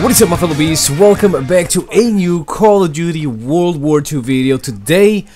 What is up, my fellow beasts? Welcome back to a new Call of Duty World War II video. Today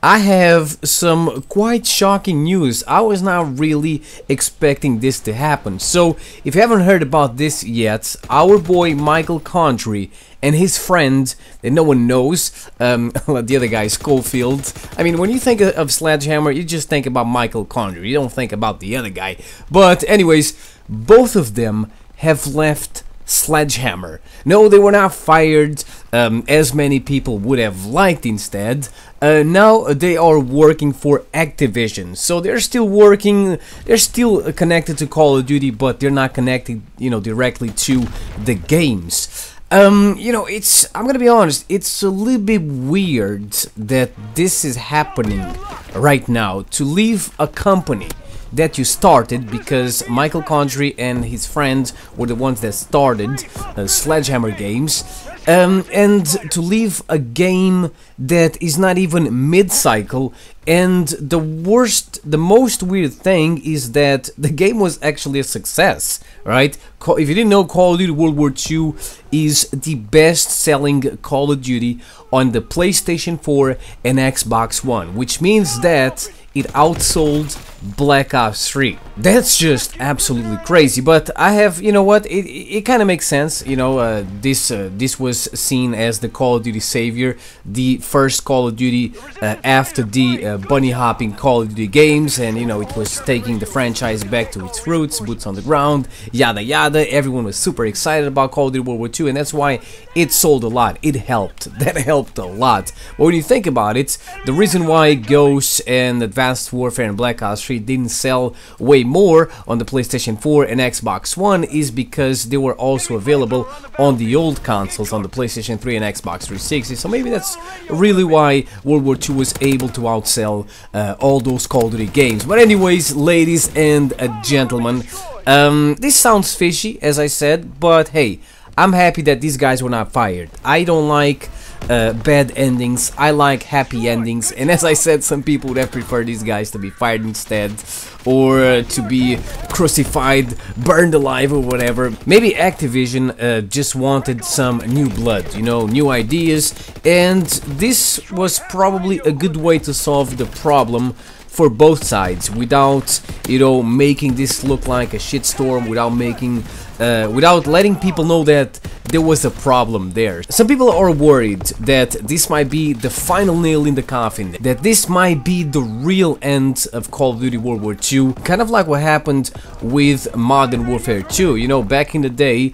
I have some quite shocking news. I was not really expecting this to happen. So if you haven't heard about this yet, our boy Michael Condrey and his friend that no one knows, the other guy Schofield. I mean, when you think of Sledgehammer, you just think about Michael Condrey. You don't think about the other guy. But anyways, both of them have left Sledgehammer. No, they were not fired as many people would have liked. Instead, now they are working for Activision. So they're still working, they're still connected to Call of Duty, but they're not connected, directly to the games. I'm gonna be honest, it's a little bit weird that this is happening right now, to leave a company that you started, because Michael Condrey and his friends were the ones that started Sledgehammer Games, and to leave a game that is not even mid-cycle. And the most weird thing is that the game was actually a success, right? If you didn't know, Call of Duty World War II is the best-selling Call of Duty on the PlayStation 4 and Xbox One, which means that it outsold Black Ops 3. That's just absolutely crazy. But I have, it kind of makes sense. This was seen as the Call of Duty savior, the first Call of Duty after the bunny hopping Call of Duty games, and it was taking the franchise back to its roots, boots on the ground, yada yada. Everyone was super excited about Call of Duty World War II, and that's why it sold a lot. It helped. That helped a lot. But when you think about it, the reason why Ghosts and Advanced Warfare and Black Ops 3 didn't sell way more on the PlayStation 4 and Xbox One is because they were also available on the old consoles, on the PlayStation 3 and Xbox 360. So maybe that's really why World War II was able to outsell all those Call of Duty games. But anyways, ladies and gentlemen, this sounds fishy, as I said, but hey, I'm happy that these guys were not fired. I don't like bad endings. I like happy endings, and as I said, some people would have preferred these guys to be fired instead, or to be crucified, burned alive, or whatever. Maybe Activision just wanted some new blood, new ideas, and this was probably a good way to solve the problem for both sides, without making this look like a shitstorm, without letting people know that there was a problem there. Some people are worried that this might be the final nail in the coffin, that this might be the real end of Call of Duty World War II, kind of like what happened with Modern Warfare 2. Back in the day,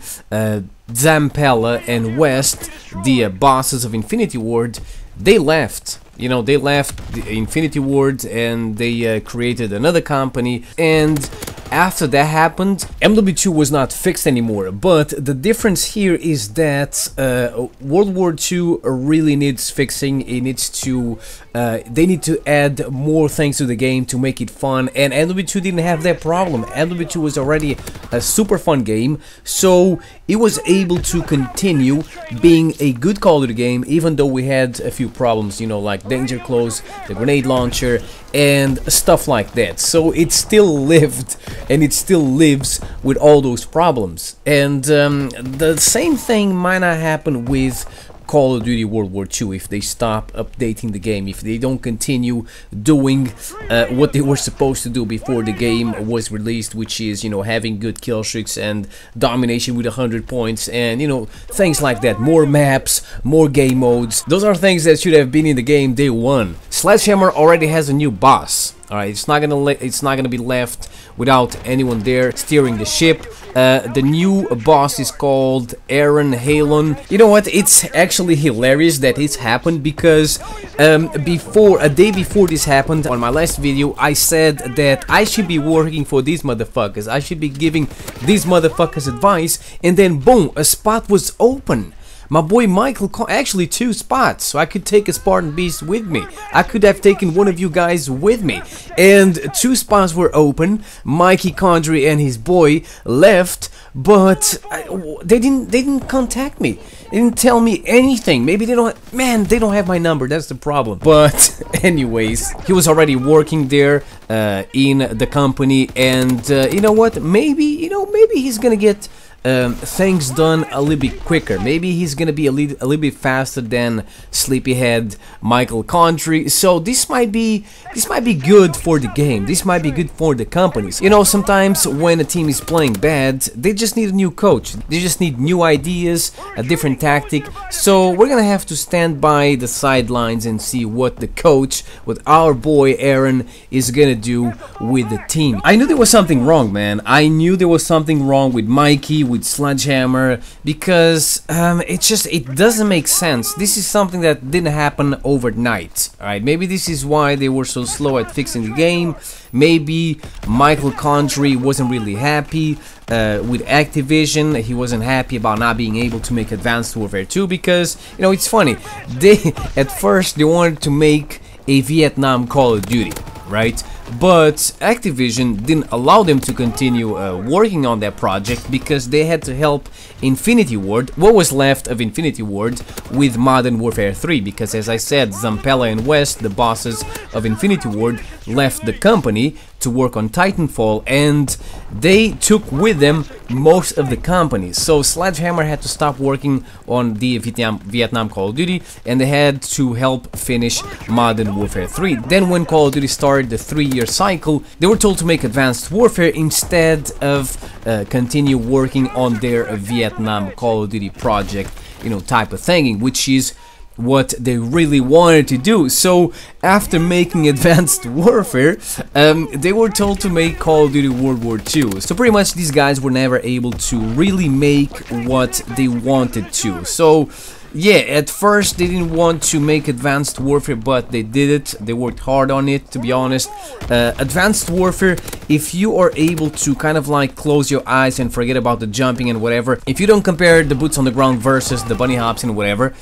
Zampella and West, the bosses of Infinity Ward, they left. They left the Infinity Ward and they created another company, and after that happened, MW2 was not fixed anymore. But the difference here is that World War II really needs fixing. It needs to, they need to add more things to the game to make it fun, and MW2 didn't have that problem. MW2 was already a super fun game, so it was able to continue being a good Call of Duty game, even though we had a few problems, like Danger Close, the grenade launcher, and stuff like that. So it still lived, and it still lives with all those problems. And the same thing might not happen with Call of Duty World War II if they stop updating the game, if they don't continue doing what they were supposed to do before the game was released, which is, having good kill streaks and domination with 100 points and, things like that. More maps, more game modes. Those are things that should have been in the game day one. Sledgehammer already has a new boss. Alright, it's not gonna be left without anyone there steering the ship. The new boss is called Aaron Halon. You know what? It's actually hilarious that it's happened, because a day before this happened, on my last video, I said that I should be working for these motherfuckers. I should be giving these motherfuckers advice, and then boom, a spot was open. My boy Michael, actually 2 spots, so I could take a Spartan Beast with me. I could have taken one of you guys with me, and 2 spots were open. Mikey Condrey and his boy left, but they didn't contact me. They didn't tell me anything. Maybe they don't. Man, they don't have my number. That's the problem. But anyways, he was already working there in the company, and you know what? Maybe he's gonna get things done a little bit quicker. Maybe he's gonna be a little bit faster than sleepyhead Michael Condrey. So this might be good for the game. This might be good for the companies. You know, sometimes when a team is playing bad, they just need a new coach. They just need new ideas, a different tactic. So we're gonna have to stand by the sidelines and see what the coach, what our boy Aaron, is gonna do with the team. I knew there was something wrong, man. I knew there was something wrong with Mikey, with Sledgehammer, because it doesn't make sense. This is something that didn't happen overnight. Alright, maybe this is why they were so slow at fixing the game. Maybe Michael Condrey wasn't really happy with Activision. He wasn't happy about not being able to make Advanced Warfare 2 because, you know, it's funny. At first they wanted to make a Vietnam Call of Duty, right? But Activision didn't allow them to continue working on that project because they had to help Infinity Ward, what was left of Infinity Ward, with Modern Warfare 3, because as I said, Zampella and West, the bosses of Infinity Ward, left the company to work on Titanfall, and they took with them most of the company. So Sledgehammer had to stop working on the Vietnam Call of Duty, and they had to help finish Modern Warfare 3. Then when Call of Duty started the 3-year cycle, they were told to make Advanced Warfare instead of continue working on their Vietnam Call of Duty project, you know, type of thing, which is what they really wanted to do. So after making Advanced Warfare, they were told to make Call of Duty World War II. So pretty much these guys were never able to really make what they wanted to. So yeah, at first they didn't want to make Advanced Warfare, but they did it. They worked hard on it, to be honest. Advanced Warfare, if you are able to kind of like close your eyes and forget about the jumping and whatever, if you don't compare the boots on the ground versus the bunny hops and whatever,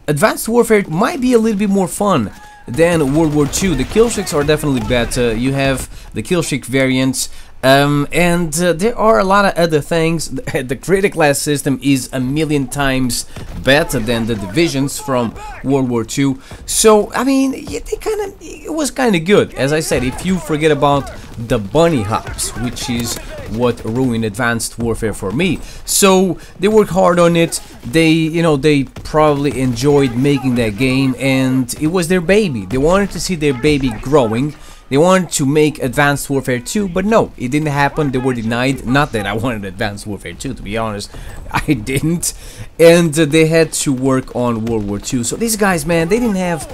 Advanced Warfare might be a little bit more fun than World War II. The killstreaks are definitely better. You have the killstreak variants, and there are a lot of other things. The critic class system is a million times better than the divisions from World War II. So I mean, yeah, it was kind of good. As I said, if you forget about the bunny hops, which is what ruined Advanced Warfare for me. So they worked hard on it. They probably enjoyed making that game, and it was their baby. They wanted to see their baby growing. They wanted to make Advanced Warfare 2, but no, it didn't happen. They were denied. Not that I wanted Advanced Warfare 2, to be honest. I didn't. And they had to work on World War 2. So these guys, man, they didn't have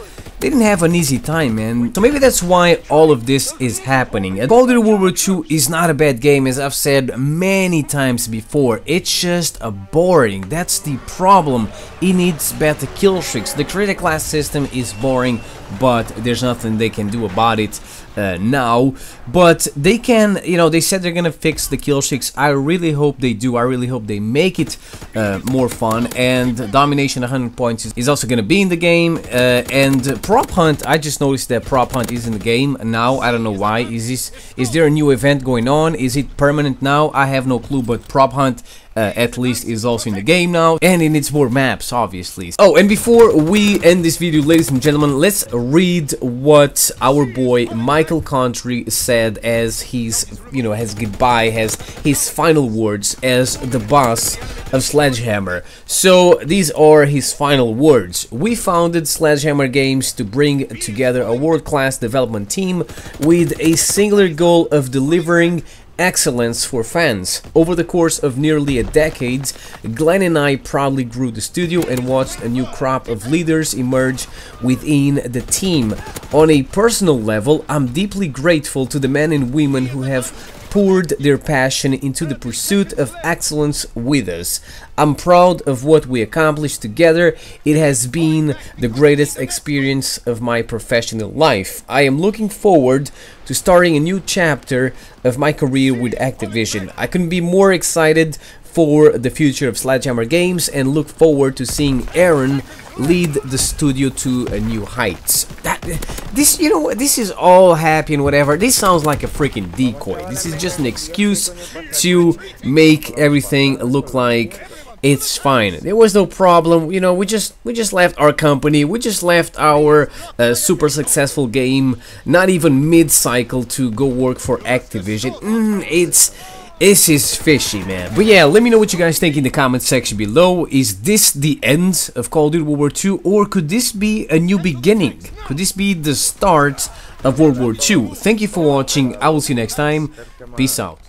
an easy time, man. So maybe that's why all of this is happening. And Call of Duty World War 2 is not a bad game, as I've said many times before. It's just boring. That's the problem. It needs better kill streaks. The critic class system is boring, but there's nothing they can do about it now. But they can, they said they're gonna fix the kill streaks. I really hope they do. I really hope they make it more fun. And Domination 100 points is also gonna be in the game. And Prop Hunt, I just noticed that Prop Hunt is in the game now. I don't know why. Is there a new event going on? Is it permanent now? I have no clue, but Prop Hunt at least is also in the game now, and it needs more maps, obviously. Oh, and before we end this video, ladies and gentlemen, let's read what our boy Michael Condrey said as his, his goodbye, as his final words as the boss of Sledgehammer. So these are his final words. We founded Sledgehammer Games to bring together a world-class development team with a singular goal of delivering excellence for fans. Over the course of nearly a decade, Glenn and I proudly grew the studio and watched a new crop of leaders emerge within the team. On a personal level, I'm deeply grateful to the men and women who have poured their passion into the pursuit of excellence with us. I'm proud of what we accomplished together. It has been the greatest experience of my professional life. I am looking forward to starting a new chapter of my career with Activision. I couldn't be more excited for the future of Sledgehammer Games and look forward to seeing Aaron lead the studio to new heights. This is all happy and whatever. This sounds like a freaking decoy. This is just an excuse to make everything look like it's fine. There was no problem. We just left our company. We just left our super successful game, not even mid-cycle, to go work for Activision. This is fishy, man. But yeah, let me know what you guys think in the comment section below. Is this the end of Call of Duty World War II, or could this be a new beginning? Could this be the start of World War II? Thank you for watching. I will see you next time. Peace out.